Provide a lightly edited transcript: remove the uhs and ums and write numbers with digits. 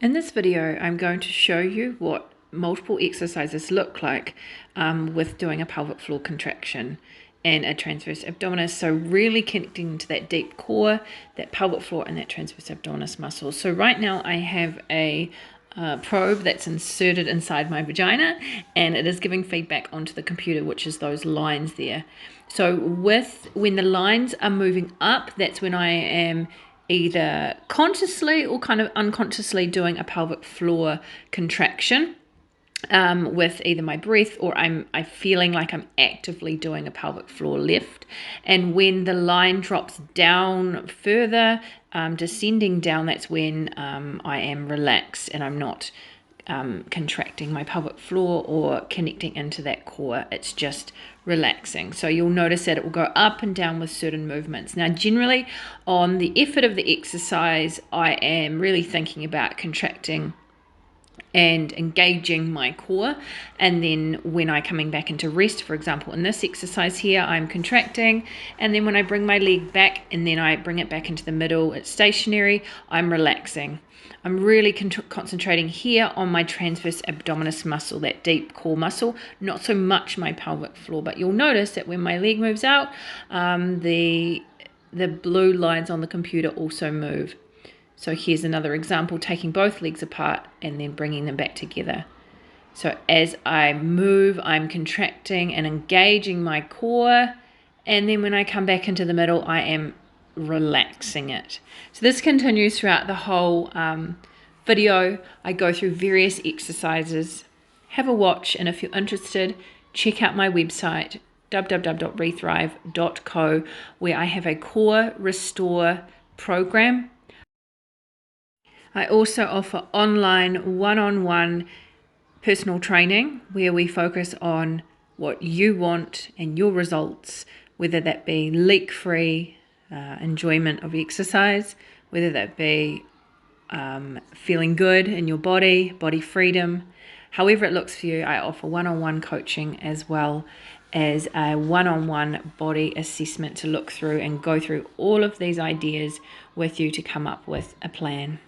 In this video, I'm going to show you what multiple exercises look like with doing a pelvic floor contraction and a transverse abdominis. So really connecting to that deep core, that pelvic floor and that transverse abdominis muscle. So right now I have a probe that's inserted inside my vagina, and it is giving feedback onto the computer, which is those lines there. So when the lines are moving up, that's when I am either consciously or kind of unconsciously doing a pelvic floor contraction with either my breath or I'm feeling like I'm actively doing a pelvic floor lift. And when the line drops down further, descending down, that's when I am relaxed and I'm not contracting my pelvic floor or connecting into that core. It's just relaxing. So you'll notice that it will go up and down with certain movements. Now, generally on the effort of the exercise, I am really thinking about contracting and engaging my core. And then when I'm coming back into rest, for example, in this exercise here, I'm contracting. And then when I bring my leg back and then I bring it back into the middle, it's stationary, I'm relaxing. I'm really concentrating here on my transverse abdominis muscle, that deep core muscle, not so much my pelvic floor. But you'll notice that when my leg moves out, the blue lines on the computer also move. So here's another example, taking both legs apart and then bringing them back together. So as I move, I'm contracting and engaging my core. And then when I come back into the middle, I am relaxing it. So this continues throughout the whole video. I go through various exercises. Have a watch, and if you're interested, check out my website, www.rethrive.co, where I have a core restore program. I also offer online one-on-one personal training where we focus on what you want and your results, whether that be leak-free enjoyment of exercise, whether that be feeling good in your body freedom. However it looks for you, I offer one-on-one coaching as well as a one-on-one body assessment to look through and go through all of these ideas with you to come up with a plan.